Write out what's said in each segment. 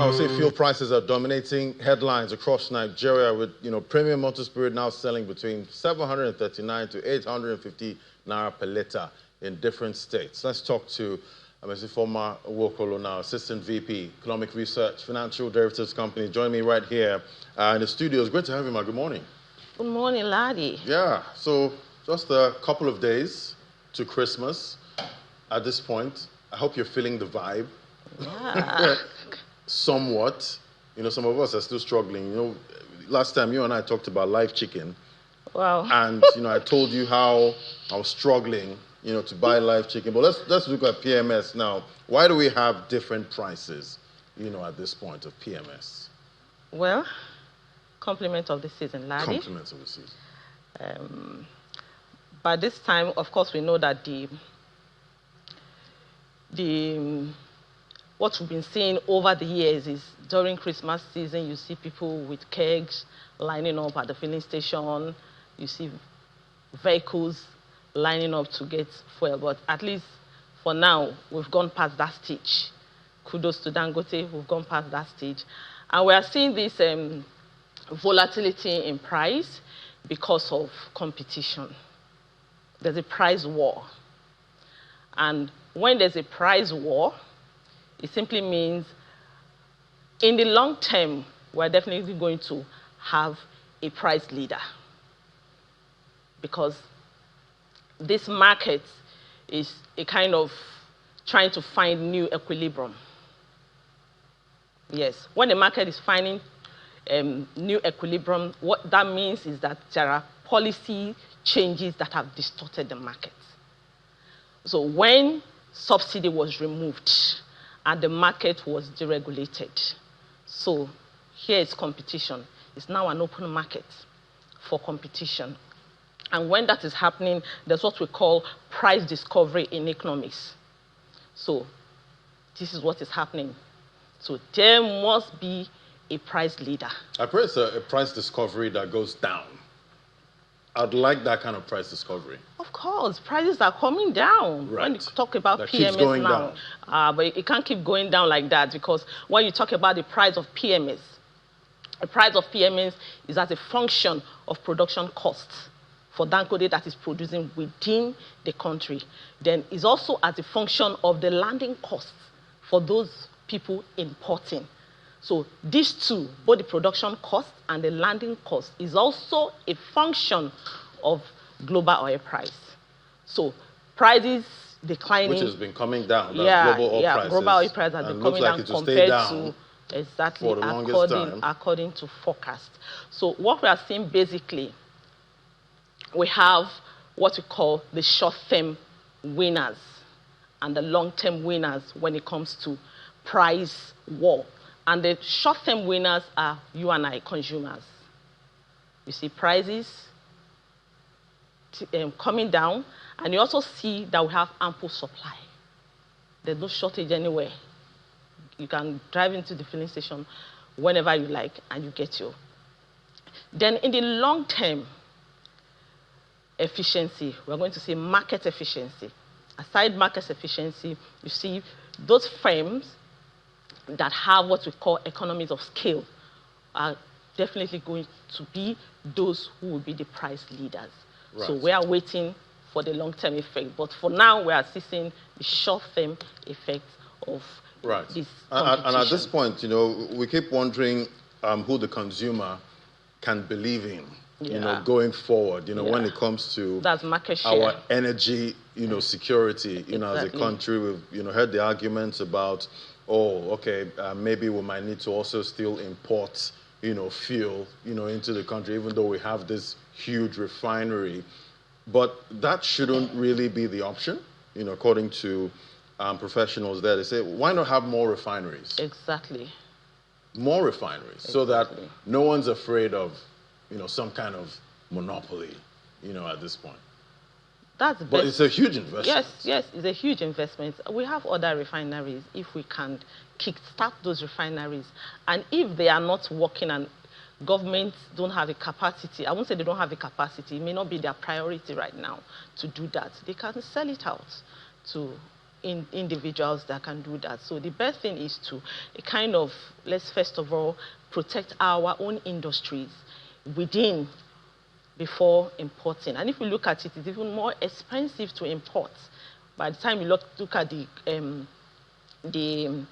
I would say fuel prices are dominating headlines across Nigeria with, premium motor spirit now selling between 739 to 850 naira per litre in different states. Let's talk to Mr. Former Wokolo now, Assistant VP, Economic Research, Financial Derivatives Company, joining me right here in the studio. It's great to have you, ma. Good morning. Good morning, laddie. Yeah, so just a couple of days to Christmas at this point. I hope you're feeling the vibe. Yeah. Somewhat. Some of us are still struggling. Last time you and I talked about live chicken. Wow. And, I told you how I was struggling, to buy live chicken. But let's look at PMS now. Why do we have different prices, at this point of PMS? Well, compliment of the season, laddie. Compliments of the season. But this time, of course, we know that what we've been seeing over the years is during Christmas season, you see people with kegs lining up at the filling station. You see vehicles lining up to get fuel. But at least for now, we've gone past that stage. Kudos to Dangote, we've gone past that stage. And we are seeing this volatility in price because of competition. There's a price war. And when there's a price war, it simply means in the long term, we're definitely going to have a price leader. Because this market is a kind of trying to find new equilibrium. Yes, when the market is finding new equilibrium, what that means is that there are policy changes that have distorted the market. So when subsidy was removed and the market was deregulated, so here is competition. It's now an open market for competition. And when that is happening, there's what we call price discovery in economics. So this is what is happening. So there must be a price leader. I pray it's a price discovery that goes down. I'd like that kind of price discovery. Of course, prices are coming down. Right. When you talk about that PMS now, but it can't keep going down like that, because when you talk about the price of PMS, the price of PMS is as a function of production costs for Dangote that is producing within the country. Then it's also as a function of the landing costs for those people importing. So these two, both the production cost and the landing cost, is also a function of global oil price. So prices declining. Which has been coming down. Global oil prices. Global oil price has been coming down compared to exactly according to forecast. So what we are seeing basically, we have what we call the short-term winners and the long-term winners when it comes to price war. And the short-term winners are you and I, consumers. You see prices coming down, and you also see that we have ample supply. There's no shortage anywhere. You can drive into the filling station whenever you like, and you get your. Then in the long term, efficiency, we're going to see market efficiency. Aside market efficiency, you see those firms that have what we call economies of scale are definitely going to be those who will be the price leaders. Right. So we are waiting for the long-term effect. But for now, we are seeing the short-term effects of this competition. And at this point, we keep wondering who the consumer can believe in, going forward, when it comes to that's market share. Our energy, security, exactly. As a country. We've, heard the arguments about, maybe we might need to also still import, fuel, into the country, even though we have this huge refinery. But that shouldn't really be the option, according to professionals there. They say, why not have more refineries? Exactly. More refineries, so that no one's afraid of, some kind of monopoly, at this point. But it's a huge investment. Yes, it's a huge investment. We have other refineries. If we can kickstart those refineries, and if they are not working and governments don't have a capacity, I won't say they don't have a capacity, it may not be their priority right now to do that. They can sell it out to individuals that can do that. So the best thing is to let's first of all protect our own industries within before importing. And if we look at it, it's even more expensive to import. By the time you look at the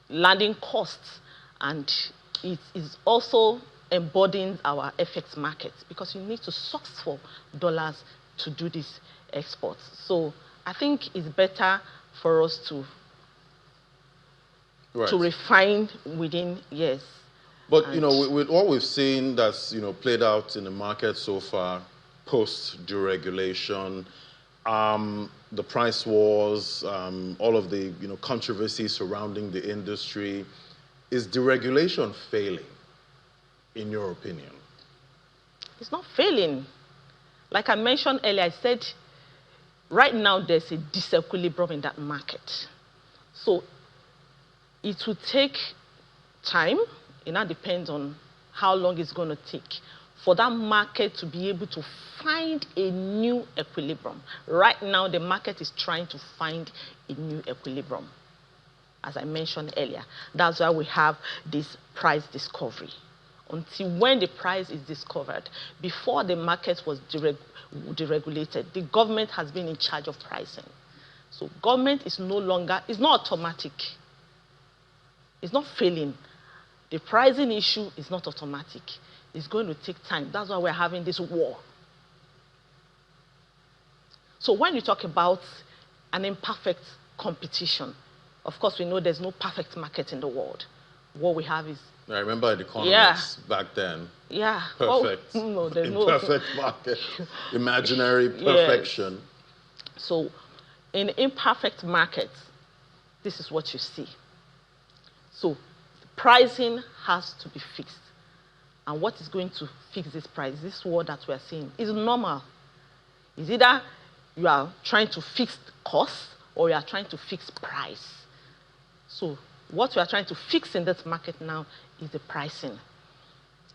landing costs, and it is also embodying our FX markets, because you need to source for dollars to do these exports. So I think it's better for us to refine within, yes. But, with what we've seen that's, played out in the market so far, post-deregulation, the price wars, all of the, controversy surrounding the industry, is deregulation failing, in your opinion? It's not failing. Like I mentioned earlier, I said, right now there's a disequilibrium in that market. So it will take time. It now depends on how long it's going to take for that market to be able to find a new equilibrium. Right now, the market is trying to find a new equilibrium, as I mentioned earlier. That's why we have this price discovery. Until when the price is discovered, before the market was deregulated, the government has been in charge of pricing. So government is no longer, it's not automatic. It's not failing. The pricing issue is not automatic. It's going to take time. That's why we're having this war. So when you talk about an imperfect competition, of course we know there's no perfect market in the world. What we have is... I remember the economists back then. Yeah. Perfect. No, there's imperfect market. Imaginary perfection. Yes. So in imperfect markets, this is what you see. So pricing has to be fixed. And what is going to fix this price, this war that we are seeing, is normal. It's either you are trying to fix costs or you are trying to fix price. So what we are trying to fix in this market now is the pricing.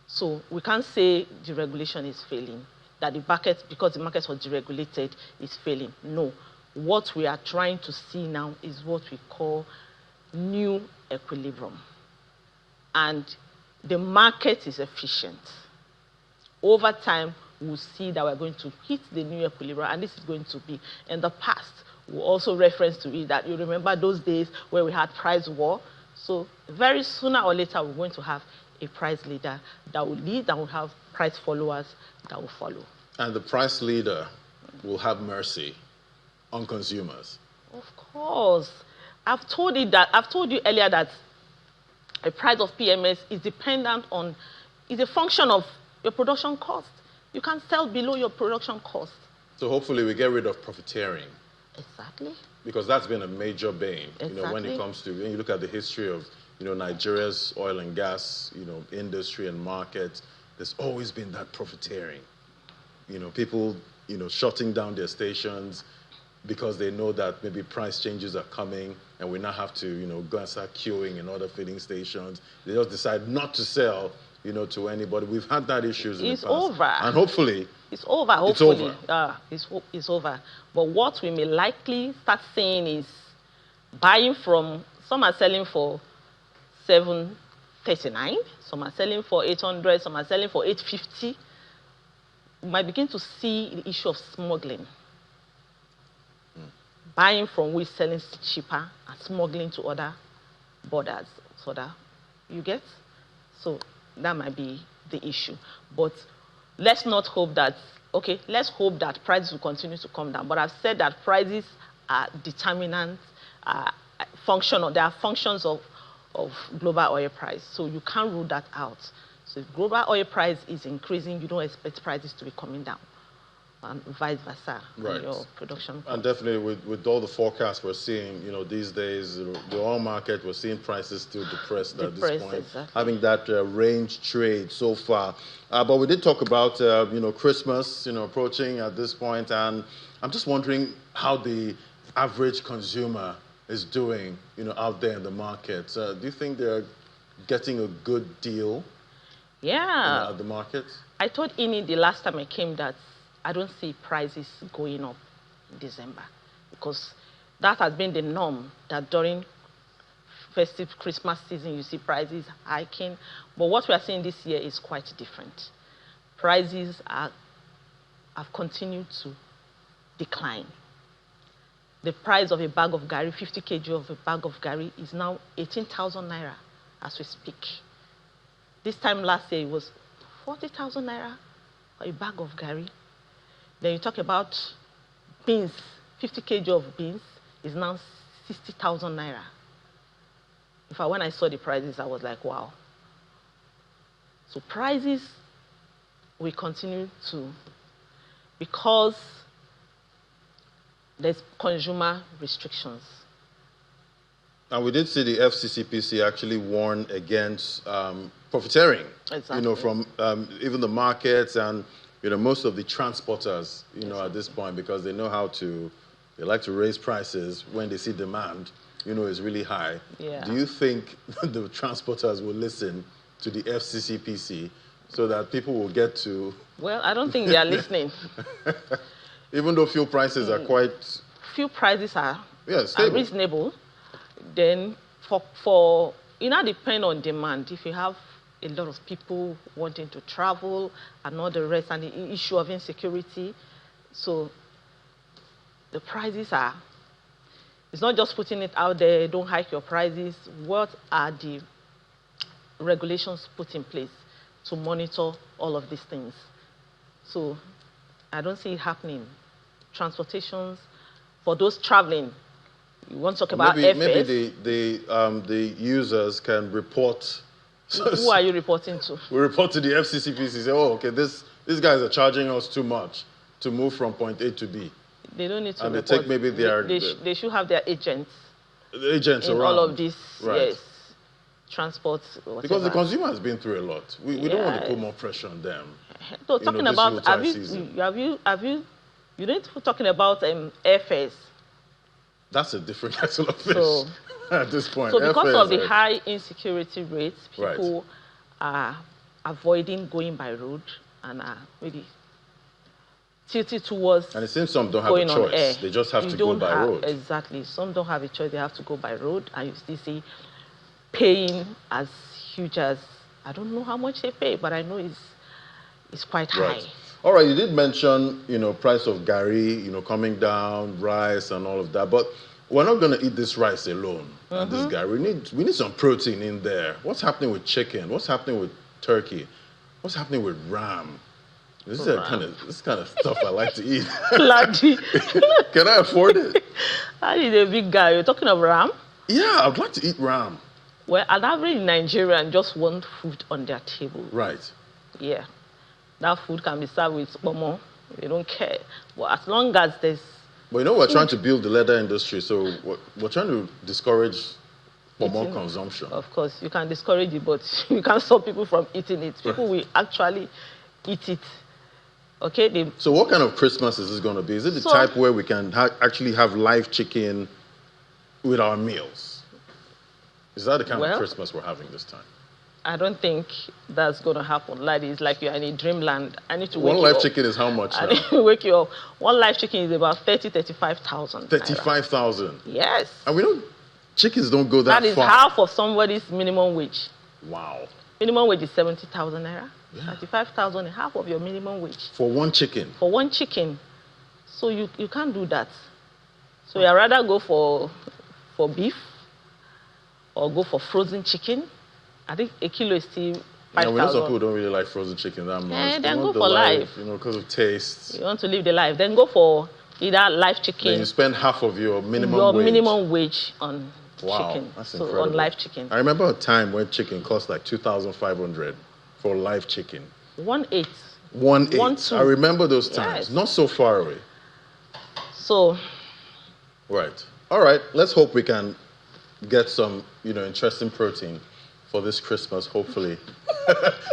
So we can't say deregulation is failing, that the market, because the market was deregulated, is failing. No. What we are trying to see now is what we call new equilibrium. And the market is efficient. Over time, we'll see that we're going to hit the new equilibrium, and this is going to be in the past. We'll also reference to it that you remember those days where we had price war. So very sooner or later, we're going to have a price leader that will lead, and we'll have price followers that will follow. And the price leader will have mercy on consumers. Of course. I've told you earlier that the price of PMS is dependent on, is a function of your production cost. You can't sell below your production cost. So hopefully we get rid of profiteering. Exactly. Because that's been a major bane. Exactly. When it comes to, when you look at the history of, Nigeria's oil and gas, industry and market, there's always been that profiteering. People, shutting down their stations because they know that maybe price changes are coming, and we now have to, go and start queuing in other filling stations. They just decide not to sell, to anybody. We've had that issues in the past. It's over. And hopefully, it's over. Hopefully, it's over. It's over. But what we may likely start seeing is buying from, some are selling for $7.39, some are selling for $800, some are selling for $8.50. We might begin to see the issue of smuggling. Buying from which selling cheaper and smuggling to other borders, so that you get. So that might be the issue. But let's not hope that, okay, let's hope that prices will continue to come down. But I've said that prices are determinants, they are functions of global oil price. So you can't rule that out. So if global oil price is increasing, you don't expect prices to be coming down. And vice versa, right. Your production. And definitely with all the forecasts we're seeing, these days, the oil market, we're seeing prices still depressed at this point. Exactly. Having that range trade so far. But we did talk about, Christmas, approaching at this point, and I'm just wondering how the average consumer is doing, out there in the market. Do you think they're getting a good deal? Yeah. At the market? I told Ini the last time I came that I don't see prices going up in December, because that has been the norm, that during festive Christmas season, you see prices hiking. But what we are seeing this year is quite different. Prices have continued to decline. The price of a bag of gari, 50 kg of a bag of gari, is now 18,000 naira as we speak. This time last year, it was 40,000 naira for a bag of gari. Then you talk about beans, 50 kg of beans is now 60,000 naira. In fact, when I saw the prices, I was like, wow. So prices will continue to, because there's consumer restrictions. And we did see the FCCPC actually warn against profiteering, Exactly. From even the markets and, most of the transporters, at this point, because they know how to, they like to raise prices when they see demand, is really high. Yeah. Do you think the transporters will listen to the FCCPC so that people will get to... Well, I don't think they are listening. Even though fuel prices are quite... Fuel prices are reasonable. Then it now depends on demand. If you have a lot of people wanting to travel and all the rest, and the issue of insecurity, so the prices are, it's not just putting it out there, don't hike your prices. What are the regulations put in place to monitor all of these things? So I don't see it happening. Transportations, for those traveling, you want to talk about airfares? Maybe the users can report. Who are you reporting to? We report to the FCCPC, say, oh, okay, these guys are charging us too much to move from point A to B. They don't need to and report. They take maybe they should have their agents. The agents in around. all of this, right. Yes. Transport, whatever. Because the consumer has been through a lot. We don't want to put more pressure on them. So talking about, you don't talking about airfares. That's a different kettle of fish at this point. So because of the high insecurity rates, people are avoiding going by road and are maybe tilted towards. And it seems some don't have a choice. They just have to go by road. Exactly. Some don't have a choice. They have to go by road. And you still see paying as huge as, I don't know how much they pay, but I know it's quite high. All right, you did mention, price of gari, coming down, rice and all of that, but we're not going to eat this rice alone and this gari. We need some protein in there. What's happening with chicken? What's happening with turkey? What's happening with ram? This kind of stuff I like to eat. Laddie. Can I afford it? I need a big guy. You're talking of ram? Yeah, I'd like to eat ram. Well, an average Nigerian just want food on their table. Right. Yeah. That food can be served with pomo. They don't care. But as long as there's... But we're trying to build the leather industry, so we're trying to discourage pomo consumption. Of course, you can discourage it, but you can't stop people from eating it. People will actually eat it. Okay? So what kind of Christmas is this going to be? Is it the type where we can actually have live chicken with our meals? Is that the kind of Christmas we're having this time? I don't think that's going to happen. It's like you're in a dreamland. I need to wake you up. One live chicken is how much now? I need to wake you up. One live chicken is about 35,000. 35,000? Yes. And chickens don't go that far. That is half of somebody's minimum wage. Wow. Minimum wage is 70,000 naira. Yeah. 35,000 is half of your minimum wage. For one chicken? For one chicken. So you can't do that. So you'd rather go for beef or go for frozen chicken. I think a kilo is still 5,000. We know some people don't really like frozen chicken that much. Then go for live. Because of taste. You want to live the life. Then go for either live chicken. Then you spend half of your minimum wage on wow, chicken. That's so incredible. On live chicken. I remember a time when chicken cost like 2,500 for live chicken. 1/8. 1/8. I remember those times. Yes. Not so far away. So. Right. All right. Let's hope we can get some, interesting protein for this Christmas, hopefully.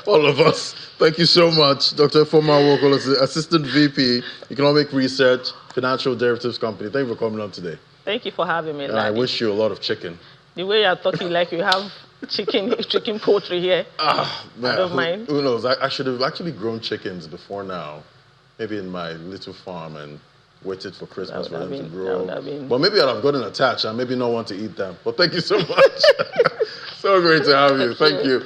All of us. Thank you so much, Dr. Foma Wokolo, Assistant VP, Economic Research, Financial Derivatives Company. Thank you for coming on today. Thank you for having me. And I wish you a lot of chicken. The way you're talking like you have chicken poultry here. Man, I don't mind. Who knows? I should have actually grown chickens before now. Maybe in my little farm and waited for Christmas for That them to would grow. have been- But maybe I'd have gotten attached and maybe not want to eat them. But thank you so much. So great to have you. Thank you.